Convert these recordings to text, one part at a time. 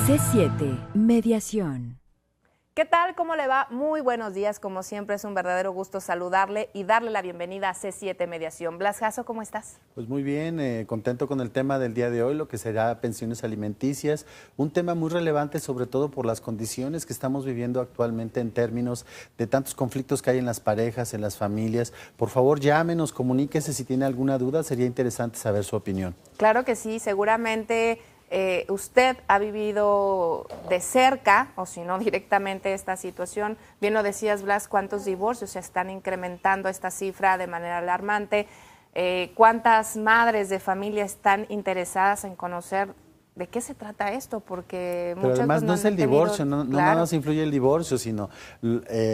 C7 Mediación. ¿Qué tal? ¿Cómo le va? Muy buenos días. Como siempre, es un verdadero gusto saludarle y darle la bienvenida a C7 Mediación. Blas Jasso, ¿cómo estás? Pues muy bien, contento con el tema del día de hoy, lo que será pensiones alimenticias, un tema muy relevante sobre todo por las condiciones que estamos viviendo actualmente en términos de tantos conflictos que hay en las parejas, en las familias. Por favor, llámenos, comuníquese si tiene alguna duda, sería interesante saber su opinión. Claro que sí, seguramente usted ha vivido de cerca, o si no directamente, esta situación. Bien lo decías, Blas, cuántos divorcios se están incrementando esta cifra de manera alarmante. ¿Cuántas madres de familia están interesadas en conocer de qué se trata esto? Porque pero además no es el divorcio, no nada más influye el divorcio, sino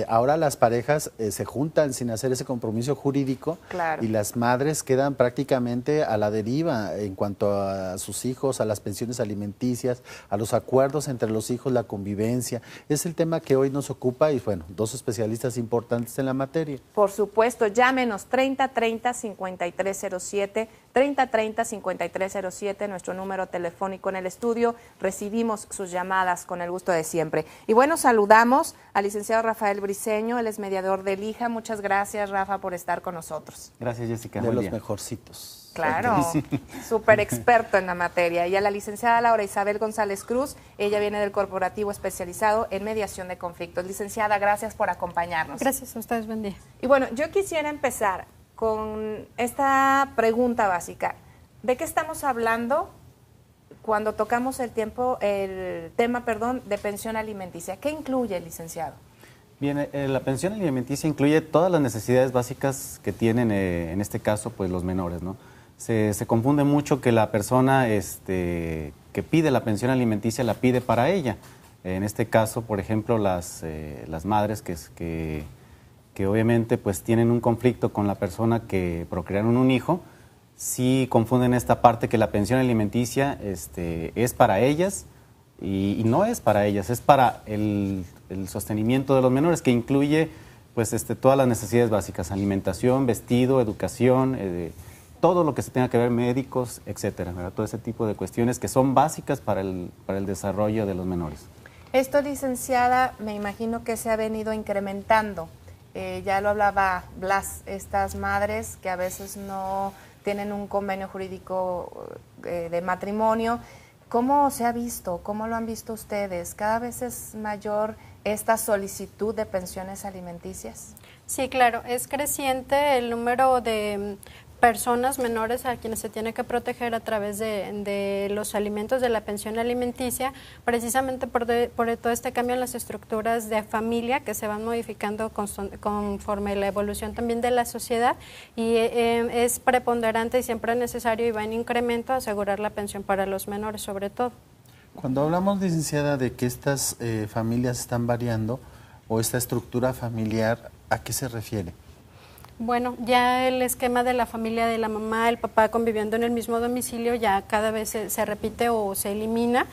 ahora las parejas se juntan sin hacer ese compromiso jurídico, claro, y las madres quedan prácticamente a la deriva en cuanto a sus hijos, a las pensiones alimenticias, a los acuerdos entre los hijos, la convivencia. Es el tema que hoy nos ocupa y bueno, dos especialistas importantes en la materia. Por supuesto, llámenos 3030-5307, 3030-5307, nuestro número telefónico en el estudio. Recibimos sus llamadas con el gusto de siempre. Y bueno, saludamos al licenciado Rafael Briceño, él es mediador del IJA. Muchas gracias, Rafa, por estar con nosotros. Gracias, Jessica. De los mejorcitos. Claro, súper experto en la materia. Y a la licenciada Laura Isabel González Cruz, ella viene del corporativo especializado en mediación de conflictos. Licenciada, gracias por acompañarnos. Gracias a ustedes, buen día. Y bueno, yo quisiera empezar con esta pregunta básica. ¿De qué estamos hablando cuando tocamos el tema de pensión alimenticia? ¿Qué incluye, licenciado? Bien, la pensión alimenticia incluye todas las necesidades básicas que tienen, en este caso, pues los menores, ¿no? Se confunde mucho que la persona que pide la pensión alimenticia la pide para ella. En este caso, por ejemplo, las madres que obviamente pues tienen un conflicto con la persona que procrearon un hijo, sí confunden esta parte que la pensión alimenticia es para ellas y no es para ellas, es para el sostenimiento de los menores, que incluye pues todas las necesidades básicas: alimentación, vestido, educación, todo lo que se tenga que ver, médicos, etcétera, ¿verdad? Todo ese tipo de cuestiones que son básicas para el desarrollo de los menores. Esto, licenciada, me imagino que se ha venido incrementando. Ya lo hablaba Blas, estas madres que a veces no tienen un convenio jurídico de matrimonio. ¿Cómo se ha visto? ¿Cómo lo han visto ustedes? ¿Cada vez es mayor esta solicitud de pensiones alimenticias? Sí, claro, es creciente el número de personas menores a quienes se tiene que proteger a través de los alimentos de la pensión alimenticia, precisamente por todo este cambio en las estructuras de familia que se van modificando conforme la evolución también de la sociedad, y es preponderante y siempre necesario y va en incremento asegurar la pensión para los menores sobre todo. Cuando hablamos, licenciada, de que estas familias están variando o esta estructura familiar, ¿a qué se refiere? Bueno, ya el esquema de la familia de la mamá, el papá conviviendo en el mismo domicilio ya cada vez se repite o se elimina.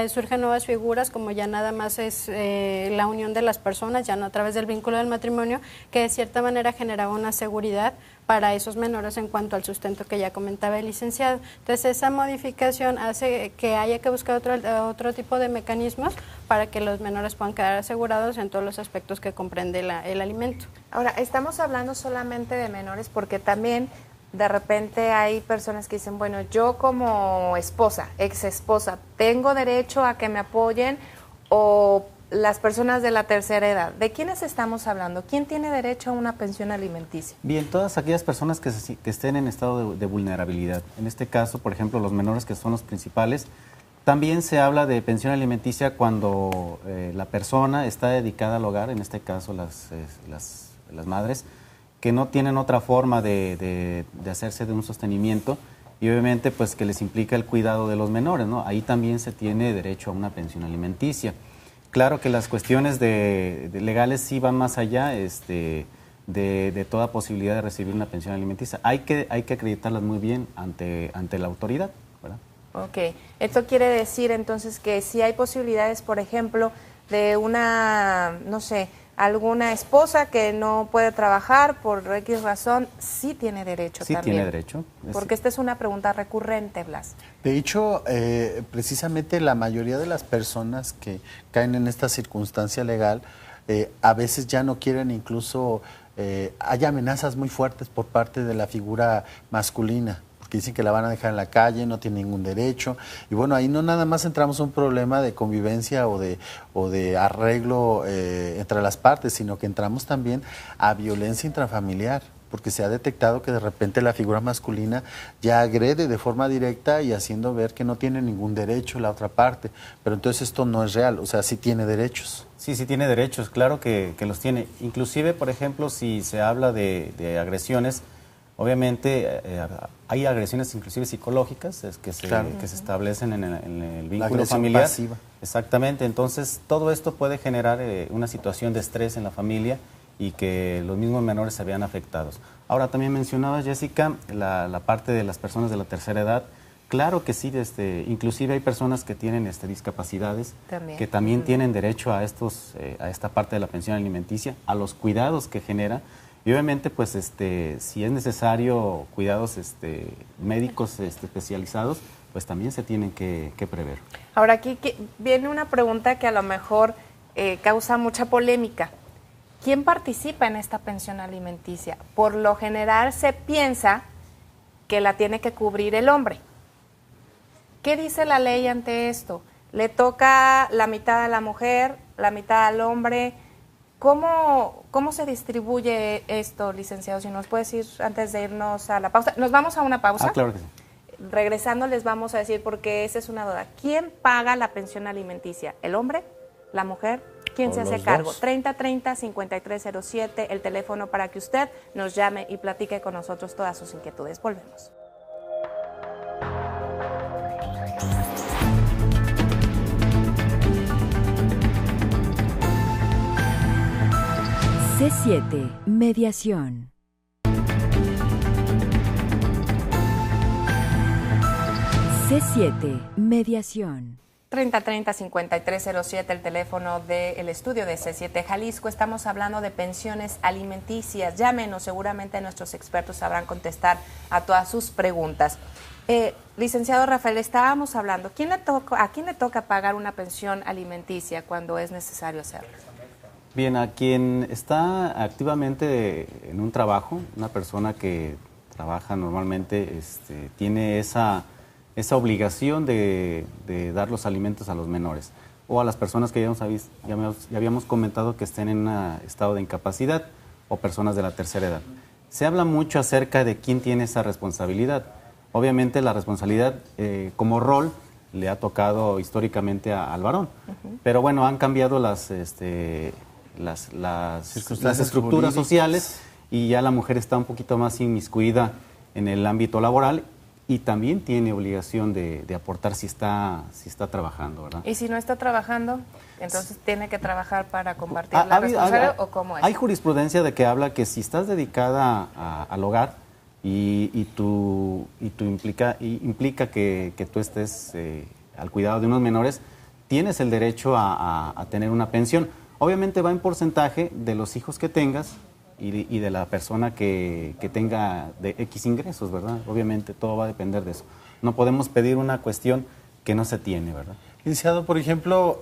Surgen nuevas figuras, como ya nada más es la unión de las personas, ya no a través del vínculo del matrimonio, que de cierta manera generaba una seguridad para esos menores en cuanto al sustento que ya comentaba el licenciado. Entonces, esa modificación hace que haya que buscar otro tipo de mecanismos para que los menores puedan quedar asegurados en todos los aspectos que comprende el alimento. Ahora, estamos hablando solamente de menores porque también de repente hay personas que dicen, bueno, yo como esposa, ex esposa, ¿tengo derecho a que me apoyen? O las personas de la tercera edad. ¿De quiénes estamos hablando? ¿Quién tiene derecho a una pensión alimenticia? Bien, todas aquellas personas que estén en estado de vulnerabilidad. En este caso, por ejemplo, los menores, que son los principales. También se habla de pensión alimenticia cuando la persona está dedicada al hogar, en este caso las madres, que no tienen otra forma de hacerse de un sostenimiento, y obviamente pues que les implica el cuidado de los menores, ¿no? Ahí también se tiene derecho a una pensión alimenticia. Claro que las cuestiones legales sí van más allá de toda posibilidad de recibir una pensión alimenticia. Hay que acreditarlas muy bien ante la autoridad, ¿verdad? Ok, esto quiere decir entonces que si hay posibilidades, por ejemplo, de una, no sé, alguna esposa que no puede trabajar por X razón, sí tiene derecho Sí también. tiene derecho. Porque esta es una pregunta recurrente, Blas. De hecho, precisamente la mayoría de las personas que caen en esta circunstancia legal a veces ya no quieren incluso, hay amenazas muy fuertes por parte de la figura masculina, porque dicen que la van a dejar en la calle, no tiene ningún derecho. Y bueno, ahí no nada más entramos en un problema de convivencia o de arreglo entre las partes, sino que entramos también a violencia intrafamiliar, porque se ha detectado que de repente la figura masculina ya agrede de forma directa y haciendo ver que no tiene ningún derecho la otra parte. Pero entonces esto no es real, o sea, sí tiene derechos. Sí, sí tiene derechos, claro que los tiene. Inclusive, por ejemplo, si se habla de agresiones, obviamente hay agresiones inclusive psicológicas que se establecen en el vínculo familiar. Pasiva. Exactamente, entonces todo esto puede generar una situación de estrés en la familia y que los mismos menores se vean afectados. Ahora, también mencionaba, Jessica, la parte de las personas de la tercera edad. Claro que sí, inclusive hay personas que tienen discapacidades que también tienen derecho a esta parte de la pensión alimenticia, a los cuidados que genera. Y obviamente, pues, si es necesario cuidados médicos especializados, pues también se tienen que prever. Ahora, aquí viene una pregunta que a lo mejor causa mucha polémica. ¿Quién participa en esta pensión alimenticia? Por lo general se piensa que la tiene que cubrir el hombre. ¿Qué dice la ley ante esto? ¿Le toca la mitad a la mujer, la mitad al hombre? ¿Cómo se distribuye esto, licenciado? Si nos puede decir antes de irnos a la pausa. ¿Nos vamos a una pausa? Claro que sí. Regresando les vamos a decir, porque esa es una duda. ¿Quién paga la pensión alimenticia? ¿El hombre? ¿La mujer? ¿Quién se hace cargo? 3030-5307, el teléfono para que usted nos llame y platique con nosotros todas sus inquietudes. Volvemos. C7, mediación. C7, mediación. 3030-5307, el teléfono del estudio de C7 Jalisco. Estamos hablando de pensiones alimenticias. Llámenos, seguramente nuestros expertos sabrán contestar a todas sus preguntas. Licenciado Rafael, estábamos hablando, ¿a quién le toca pagar una pensión alimenticia cuando es necesario hacerlo? Bien, a quien está activamente en un trabajo, una persona que trabaja normalmente, tiene esa obligación de dar los alimentos a los menores o a las personas que ya habíamos comentado que estén en un estado de incapacidad o personas de la tercera edad. Se habla mucho acerca de quién tiene esa responsabilidad. Obviamente la responsabilidad como rol le ha tocado históricamente al varón, pero bueno, han cambiado las estructuras sociales y ya la mujer está un poquito más inmiscuida en el ámbito laboral y también tiene obligación de aportar si está trabajando, ¿verdad? Y si no está trabajando, entonces tiene que trabar para compartir la responsabilidad, ¿o cómo es? Hay jurisprudencia de que habla que si estás dedicada al hogar y tú implica que tú estés al cuidado de unos menores, tienes el derecho a tener una pensión. Obviamente va en porcentaje de los hijos que tengas y de la persona que tenga de X ingresos, ¿verdad? Obviamente todo va a depender de eso. No podemos pedir una cuestión que no se tiene, ¿verdad? Licenciado, por ejemplo,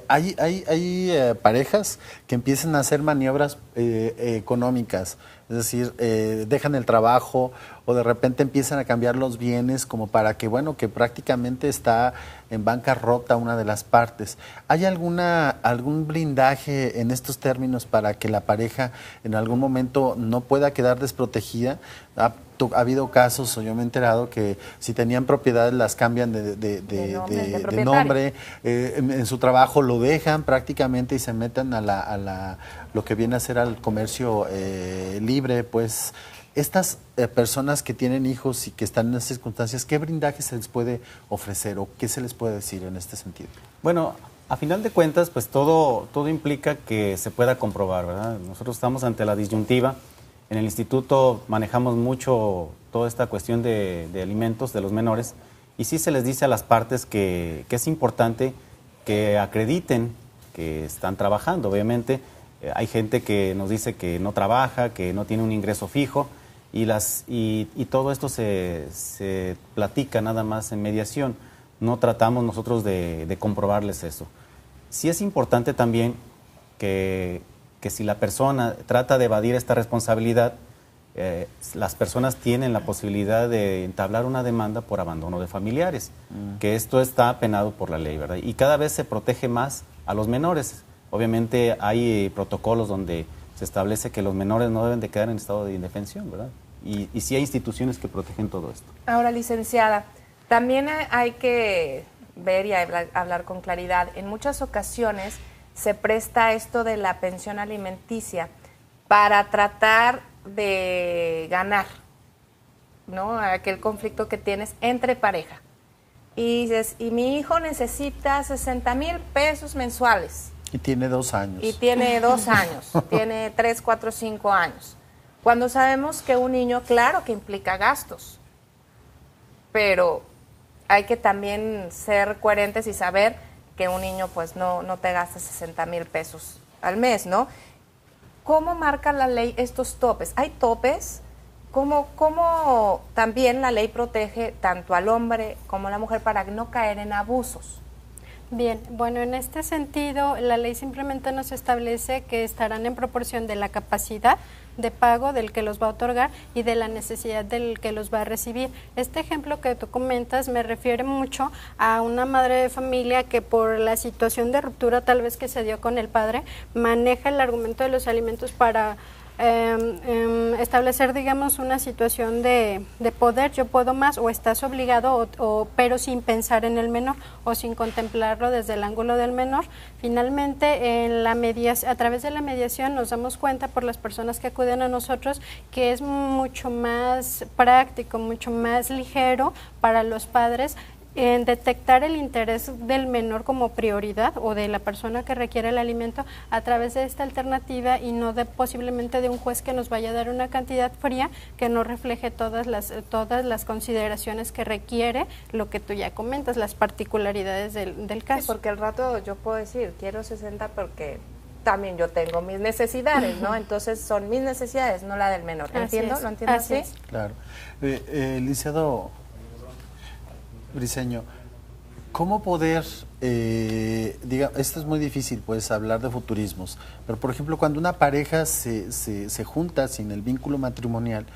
hay parejas que empiezan a hacer maniobras económicas, es decir, dejan el trabajo o de repente empiezan a cambiar los bienes como para que, bueno, que prácticamente está en bancarrota una de las partes. ¿Hay algún blindaje en estos términos para que la pareja en algún momento no pueda quedar desprotegida? Ha habido casos, o yo me he enterado, que si tenían propiedades las cambian de nombre, en su trabajo lo dejan prácticamente y se meten a lo que viene a ser al comercio libre, pues. Estas personas que tienen hijos y que están en esas circunstancias, ¿qué blindaje se les puede ofrecer o qué se les puede decir en este sentido? Bueno, a final de cuentas, pues todo implica que se pueda comprobar, ¿verdad? Nosotros estamos ante la disyuntiva. En el instituto manejamos mucho toda esta cuestión de alimentos de los menores y sí se les dice a las partes que es importante que acrediten que están trabajando. Obviamente, Hay gente que nos dice que no trabaja, que no tiene un ingreso fijo, y todo esto se platica nada más en mediación. No tratamos nosotros de comprobarles eso. Sí es importante también que si la persona trata de evadir esta responsabilidad, las personas tienen la posibilidad de entablar una demanda por abandono de familiares, que esto está penado por la ley, ¿verdad? Y cada vez se protege más a los menores. Obviamente hay protocolos donde se establece que los menores no deben de quedar en estado de indefensión, ¿verdad? Y sí hay instituciones que protegen todo esto. Ahora, licenciada, también hay que ver y hablar con claridad. En muchas ocasiones se presta esto de la pensión alimenticia para tratar de ganar, ¿no? Aquel conflicto que tienes entre pareja. Y dices, y mi hijo necesita 60,000 pesos mensuales. Y tiene 2 años. Y tiene 2 años, tiene 3, 4, 5 años. Cuando sabemos que un niño, claro que implica gastos, pero hay que también ser coherentes y saber que un niño pues no te gasta 60,000 pesos al mes, ¿no? ¿Cómo marca la ley estos topes? ¿Hay topes? ¿Cómo también la ley protege tanto al hombre como a la mujer para no caer en abusos? Bien, bueno, en este sentido, la ley simplemente nos establece que estarán en proporción de la capacidad de pago del que los va a otorgar y de la necesidad del que los va a recibir. Este ejemplo que tú comentas me refiere mucho a una madre de familia que por la situación de ruptura tal vez que se dio con el padre, maneja el argumento de los alimentos para establecer, digamos, una situación de poder, yo puedo más, o estás obligado, pero sin pensar en el menor o sin contemplarlo desde el ángulo del menor. Finalmente, a través de la mediación nos damos cuenta por las personas que acuden a nosotros que es mucho más práctico, mucho más ligero para los padres en detectar el interés del menor como prioridad o de la persona que requiere el alimento a través de esta alternativa y no posiblemente de un juez que nos vaya a dar una cantidad fría que no refleje todas las consideraciones que requiere lo que tú ya comentas, las particularidades del caso. Sí, porque al rato yo puedo decir, quiero 60 porque también yo tengo mis necesidades, ¿no? Entonces son mis necesidades, no la del menor. ¿Entiendo? ¿Lo entiendo así? Claro. Licenciado Briceño, ¿cómo poder, esto es muy difícil, pues, hablar de futurismos, pero por ejemplo, cuando una pareja se junta sin el vínculo matrimonial,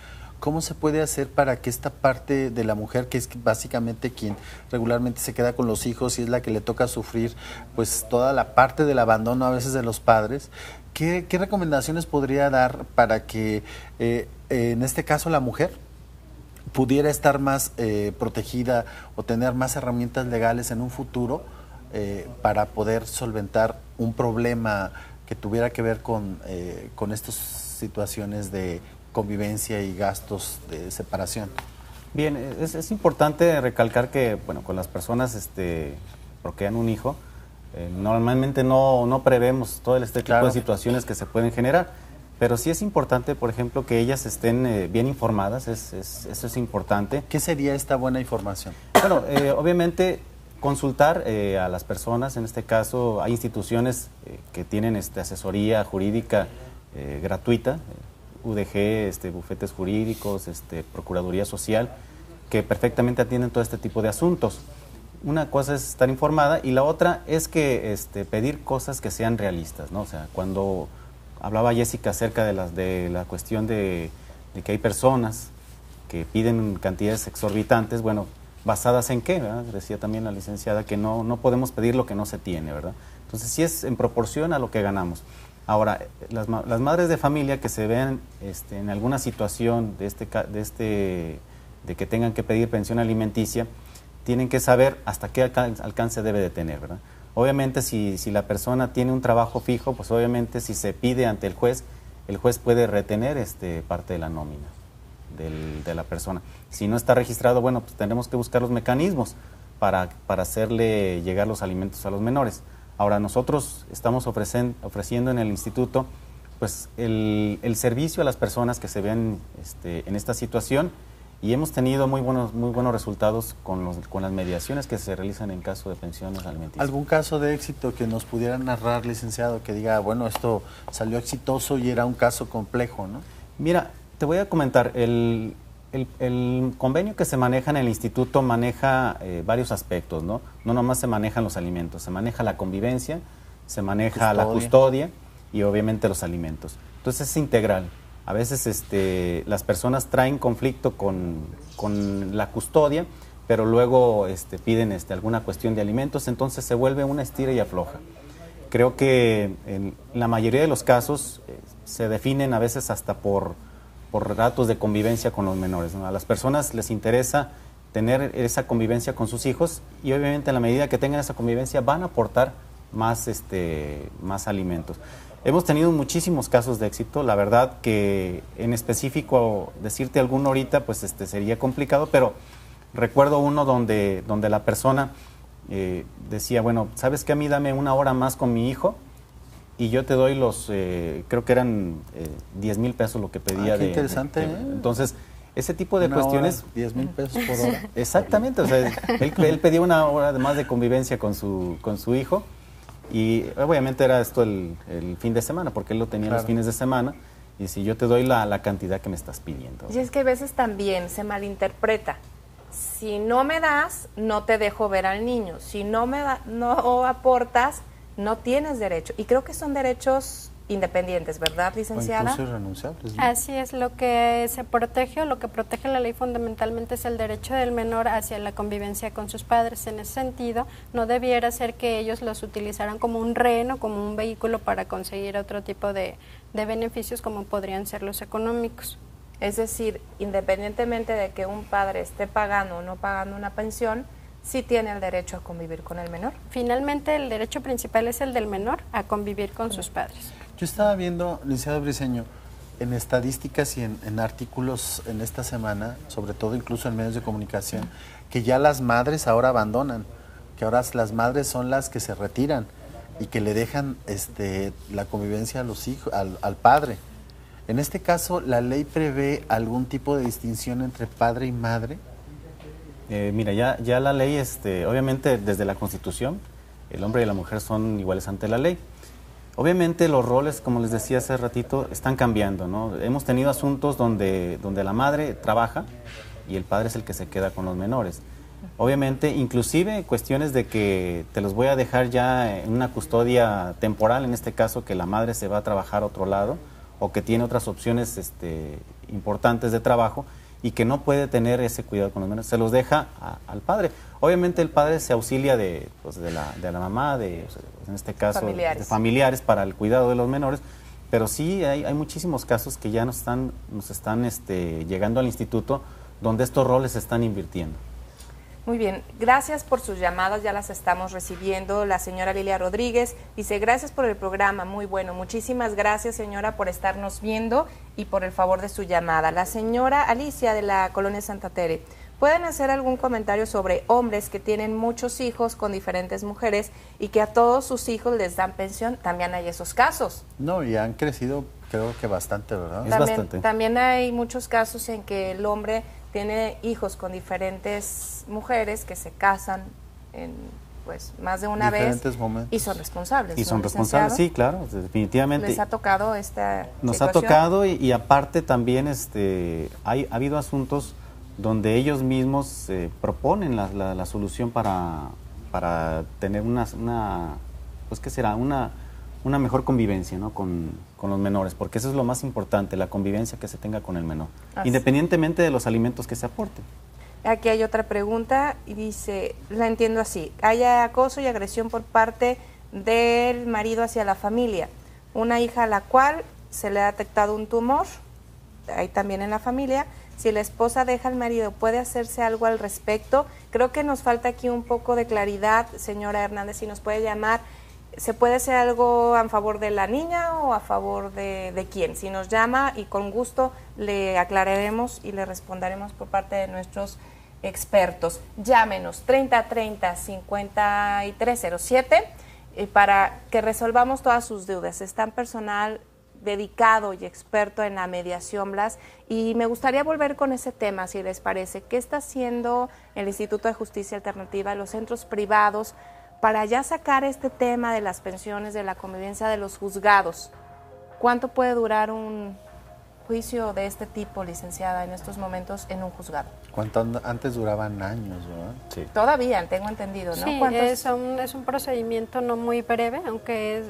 ¿cómo se puede hacer para que esta parte de la mujer, que es básicamente quien regularmente se queda con los hijos y es la que le toca sufrir, pues, toda la parte del abandono a veces de los padres, ¿qué recomendaciones podría dar para que, en este caso, la mujer pudiera estar más protegida o tener más herramientas legales en un futuro para poder solventar un problema que tuviera que ver con estas situaciones de convivencia y gastos de separación? Bien, es importante recalcar que, bueno, con las personas procrean un hijo, normalmente no prevemos todo este tipo de situaciones que se pueden generar. Pero sí es importante, por ejemplo, que ellas estén bien informadas, eso es importante. ¿Qué sería esta buena información? Bueno, obviamente consultar a las personas, en este caso hay instituciones que tienen asesoría jurídica gratuita, UDG, bufetes jurídicos, Procuraduría Social, que perfectamente atienden todo este tipo de asuntos. Una cosa es estar informada y la otra es que pedir cosas que sean realistas, ¿no? O sea, cuando hablaba Jessica acerca de la cuestión de que hay personas que piden cantidades exorbitantes, bueno, ¿basadas en qué? ¿Verdad? Decía también la licenciada que no podemos pedir lo que no se tiene, ¿verdad? Entonces sí es en proporción a lo que ganamos. Ahora, las madres de familia que se ven en alguna situación de que tengan que pedir pensión alimenticia, tienen que saber hasta qué alcance debe de tener, ¿verdad? Obviamente, si la persona tiene un trabajo fijo, pues obviamente si se pide ante el juez puede retener parte de la nómina de la persona. Si no está registrado, bueno, pues tendremos que buscar los mecanismos para hacerle llegar los alimentos a los menores. Ahora, nosotros estamos ofreciendo en el instituto pues el servicio a las personas que se ven en esta situación y hemos tenido muy buenos resultados con las mediaciones que se realizan en caso de pensiones alimenticias. ¿Algún caso de éxito que nos pudieran narrar, licenciado, que diga, bueno, esto salió exitoso y era un caso complejo, ¿no? Mira, te voy a comentar, el convenio que se maneja en el instituto maneja varios aspectos, ¿no? No nomás se manejan los alimentos, se maneja la convivencia, se maneja la custodia y obviamente los alimentos. Entonces es integral. A veces las personas traen conflicto con la custodia, pero luego piden alguna cuestión de alimentos, entonces se vuelve una estira y afloja. Creo que en la mayoría de los casos se definen a veces hasta por datos de convivencia con los menores, ¿no? A las personas les interesa tener esa convivencia con sus hijos y obviamente en la medida que tengan esa convivencia van a aportar más alimentos. Hemos tenido muchísimos casos de éxito, la verdad que en específico decirte alguno ahorita pues sería complicado, pero recuerdo uno donde la persona decía, bueno, ¿sabes qué? A mí dame una hora más con mi hijo y yo te doy creo que eran 10,000 pesos lo que pedía. Qué interesante. Entonces, ese tipo de cuestiones... 10,000 pesos por hora. Exactamente, o sea, él pedía una hora más de convivencia con su hijo. Y obviamente era esto el fin de semana, porque él lo tenía los fines de semana, y si yo te doy la cantidad que me estás pidiendo. Y es que a veces también se malinterpreta. Si no me das, no te dejo ver al niño. Si no no aportas, no tienes derecho. Y creo que son derechos independientes, ¿verdad, licenciada? O incluso irrenunciables, ¿no? Así es, lo que se protege o lo que protege la ley fundamentalmente es el derecho del menor hacia la convivencia con sus padres. En ese sentido, no debiera ser que ellos los utilizaran como un rehén o como un vehículo para conseguir otro tipo de beneficios como podrían ser los económicos. Es decir, independientemente de que un padre esté pagando o no pagando una pensión, sí tiene el derecho a convivir con el menor. Finalmente, el derecho principal es el del menor a convivir con sus padres. Yo estaba viendo, licenciado Briceño, en estadísticas y en artículos en esta semana, sobre todo incluso en medios de comunicación, que ya las madres ahora abandonan, que ahora las madres son las que se retiran y que le dejan la convivencia a los hijos, al padre. En este caso, ¿la ley prevé algún tipo de distinción entre padre y madre? Mira, ya la ley, obviamente desde la Constitución, el hombre y la mujer son iguales ante la ley. Obviamente los roles, como les decía hace ratito, están cambiando, ¿no? Hemos tenido asuntos donde la madre trabaja y el padre es el que se queda con los menores. Obviamente, inclusive cuestiones de que te los voy a dejar ya en una custodia temporal, en este caso que la madre se va a trabajar a otro lado o que tiene otras opciones importantes de trabajo y que no puede tener ese cuidado con los menores, se los deja al padre. Obviamente el padre se auxilia de la mamá, en este caso de familiares para el cuidado de los menores, pero sí hay muchísimos casos que ya nos están llegando al instituto donde estos roles se están invirtiendo. Muy bien, gracias por sus llamadas, ya las estamos recibiendo. La señora Lilia Rodríguez dice, gracias por el programa, muy bueno. Muchísimas gracias, señora, por estarnos viendo y por el favor de su llamada. La señora Alicia de la Colonia Santa Tere, ¿pueden hacer algún comentario sobre hombres que tienen muchos hijos con diferentes mujeres y que a todos sus hijos les dan pensión? También hay esos casos. No, y han crecido creo que bastante, ¿verdad? También hay muchos casos en que el hombre tiene hijos con diferentes mujeres que se casan en más de una vez y son responsables. Y son responsables, sí, claro, definitivamente. ¿Les ha tocado esta Nos situación? Ha tocado y aparte también ha habido asuntos donde ellos mismos proponen la solución para tener una mejor convivencia, ¿no? con los menores, porque eso es lo más importante, la convivencia que se tenga con el menor, independientemente de los alimentos que se aporten. Aquí hay otra pregunta y dice, la entiendo así, hay acoso y agresión por parte del marido hacia la familia, una hija a la cual se le ha detectado un tumor, hay también en la familia. Si la esposa deja al marido, ¿puede hacerse algo al respecto? Creo que nos falta aquí un poco de claridad, señora Hernández, si nos puede llamar. ¿Se puede hacer algo a favor de la niña o a favor de quién? Si nos llama y con gusto le aclararemos y le responderemos por parte de nuestros expertos. Llámenos 3030-5307 para que resolvamos todas sus dudas. Es tan personal dedicado y experto en la mediación, Blas, y me gustaría volver con ese tema, si les parece. ¿Qué está haciendo el Instituto de Justicia Alternativa, los centros privados, para ya sacar este tema de las pensiones, de la convivencia de los juzgados? ¿Cuánto puede durar un juicio de este tipo, licenciada, en estos momentos en un juzgado? Antes duraban años, ¿verdad? Sí. Todavía, tengo entendido, ¿no? Sí, es un procedimiento no muy breve, aunque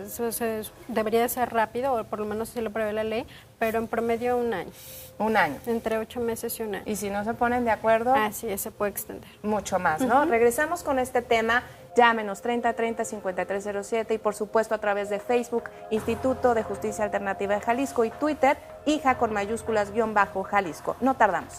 debería de ser rápido, o por lo menos así lo prevé la ley, pero en promedio 1 año. 1 año. Entre 8 meses y 1 año. Y si no se ponen de acuerdo, así se puede extender. Mucho más, ¿no? Regresamos con este tema. Llámenos 3030-5307 y por supuesto a través de Facebook, Instituto de Justicia Alternativa de Jalisco, y Twitter, hija con mayúsculas _Jalisco. No tardamos.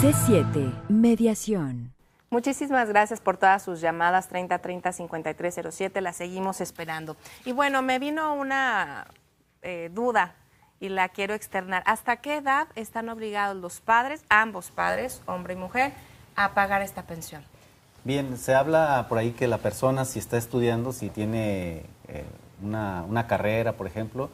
C7, mediación. Muchísimas gracias por todas sus llamadas, 3030-5307, las seguimos esperando. Y bueno, me vino una duda y la quiero externar. ¿Hasta qué edad están obligados los padres, ambos padres, hombre y mujer, a pagar esta pensión? Bien, se habla por ahí que la persona, si está estudiando, si tiene una carrera, por ejemplo,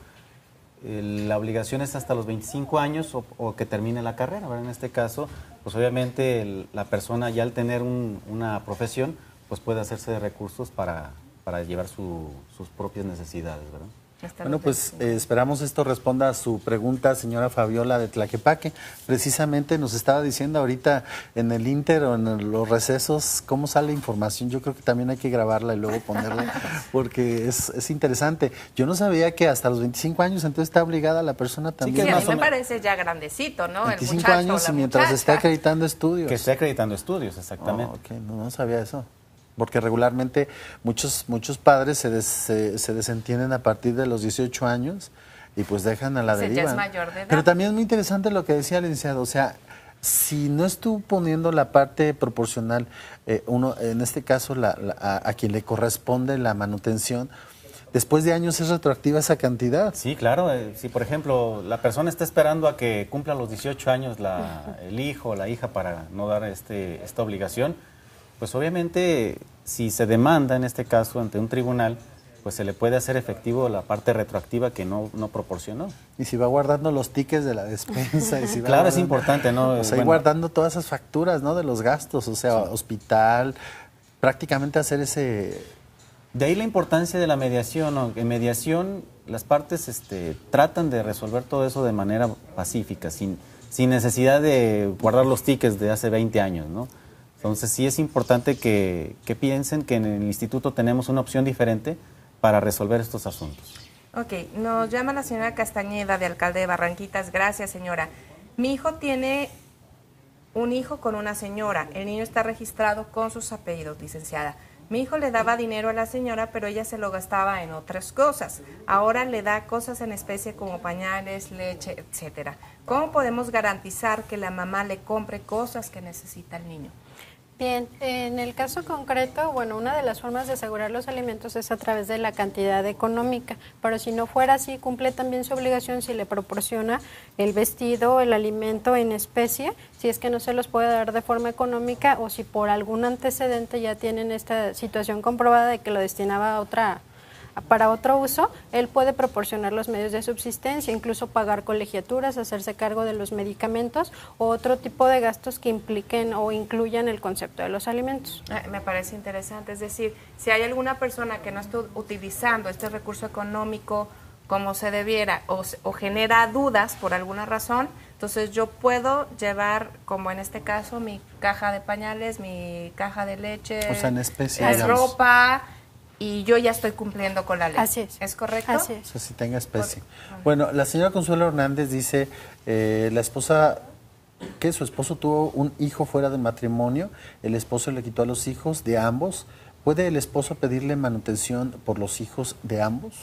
la obligación es hasta los 25 años o que termine la carrera, ¿verdad? En este caso, pues obviamente la persona ya al tener una profesión, pues puede hacerse de recursos para llevar sus propias necesidades, ¿verdad? Bueno, pues esperamos esto responda a su pregunta, señora Fabiola de Tlaquepaque. Precisamente nos estaba diciendo ahorita en el Inter o en los recesos cómo sale información. Yo creo que también hay que grabarla y luego ponerla porque es interesante. Yo no sabía que hasta los 25 años entonces está obligada la persona también. Sí, a mí me parece ya grandecito, ¿no? 25 el muchacho, años la y mientras muchacha. esté acreditando estudios. Que esté acreditando estudios, exactamente. Oh, okay. No sabía eso. Porque regularmente muchos padres se desentienden a partir de los 18 años y pues dejan a la deriva. Ya es mayor de edad. Pero también es muy interesante lo que decía el licenciado, o sea, si no estuvo poniendo la parte proporcional, uno en este caso a quien le corresponde la manutención, después de años es retroactiva esa cantidad. Sí, claro. Si, por ejemplo, la persona está esperando a que cumpla los 18 años el hijo o la hija para no dar esta obligación, pues obviamente si se demanda en este caso ante un tribunal, pues se le puede hacer efectivo la parte retroactiva que no proporcionó. Y si va guardando los tickets de la despensa. Y si va claro, es importante, ¿no? O sea, guardando todas esas facturas, ¿no? De los gastos, o sea, sí. Hospital, prácticamente hacer ese... De ahí la importancia de la mediación, ¿no? En mediación las partes tratan de resolver todo eso de manera pacífica, sin necesidad de guardar los tickets de hace 20 años, ¿no? Entonces sí es importante que piensen que en el instituto tenemos una opción diferente para resolver estos asuntos. Ok, nos llama la señora Castañeda, de Alcalde de Barranquitas. Gracias, señora. Mi hijo tiene un hijo con una señora. El niño está registrado con sus apellidos, licenciada. Mi hijo le daba dinero a la señora, pero ella se lo gastaba en otras cosas. Ahora le da cosas en especie como pañales, leche, etcétera. ¿Cómo podemos garantizar que la mamá le compre cosas que necesita el niño? Bien, en el caso concreto, bueno, una de las formas de asegurar los alimentos es a través de la cantidad económica, pero si no fuera así, cumple también su obligación si le proporciona el vestido, el alimento en especie, si es que no se los puede dar de forma económica o si por algún antecedente ya tienen esta situación comprobada de que lo destinaba para otro uso, él puede proporcionar los medios de subsistencia, incluso pagar colegiaturas, hacerse cargo de los medicamentos o otro tipo de gastos que impliquen o incluyan el concepto de los alimentos. Me parece interesante, es decir, si hay alguna persona que no está utilizando este recurso económico como se debiera o genera dudas por alguna razón, entonces yo puedo llevar, como en este caso, mi caja de pañales, mi caja de leche, o sea, en especie, ropa, y yo ya estoy cumpliendo con la ley. Así es. ¿Es correcto? Así es. O sea, si tenga especie. Bueno, la señora Consuelo Hernández dice, la esposa, que su esposo tuvo un hijo fuera del matrimonio, el esposo le quitó a los hijos de ambos. ¿Puede el esposo pedirle manutención por los hijos de ambos?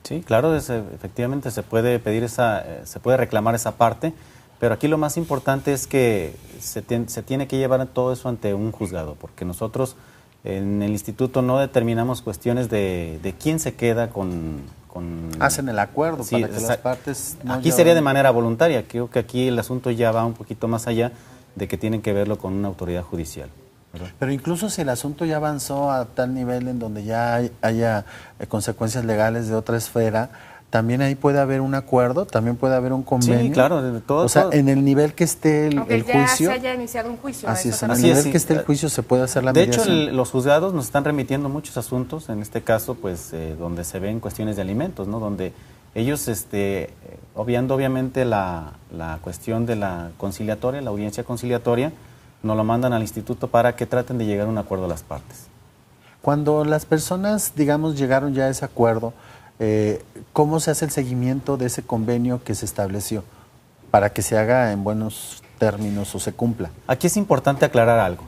Sí, claro, efectivamente se puede pedir se puede reclamar esa parte, pero aquí lo más importante es que se tiene que llevar todo eso ante un juzgado, porque nosotros en el instituto no determinamos cuestiones de quién se queda con... Hacen el acuerdo, sí, para que las partes... No aquí sería de manera voluntaria. Creo que aquí el asunto ya va un poquito más allá de que tienen que verlo con una autoridad judicial. ¿verdad? Pero incluso si el asunto ya avanzó a tal nivel en donde ya haya consecuencias legales de otra esfera, también ahí puede haber un acuerdo, también puede haber un convenio. Sí, claro, de todo. O sea, todo. en el nivel que esté el Aunque ya juicio. se haya iniciado un juicio. Así es, en el Así es, nivel sí. que esté el juicio se puede hacer la De mediación. hecho, los juzgados nos están remitiendo muchos asuntos, en este caso, pues, donde se ven cuestiones de alimentos, ¿no? Donde ellos, obviando obviamente la cuestión de la conciliatoria, la audiencia conciliatoria, nos lo mandan al instituto para que traten de llegar a un acuerdo a las partes. Cuando las personas, digamos, llegaron ya a ese acuerdo, ¿cómo se hace el seguimiento de ese convenio que se estableció para que se haga en buenos términos o se cumpla? Aquí es importante aclarar algo.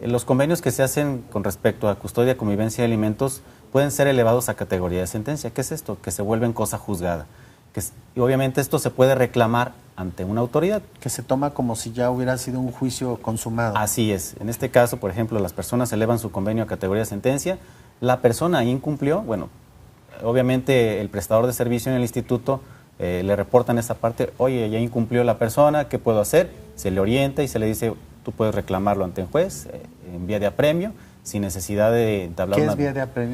Los convenios que se hacen con respecto a custodia, convivencia y alimentos pueden ser elevados a categoría de sentencia. ¿Qué es esto? Que se vuelven cosa juzgada. Y obviamente esto se puede reclamar ante una autoridad. Que se toma como si ya hubiera sido un juicio consumado. Así es. En este caso, por ejemplo, las personas elevan su convenio a categoría de sentencia. La persona incumplió, bueno, obviamente el prestador de servicio en el instituto le reportan esa parte, oye, ya incumplió la persona, ¿qué puedo hacer? Se le orienta y se le dice, tú puedes reclamarlo ante el juez en vía de apremio, sin necesidad de entablar ¿Qué una... es vía de apremio?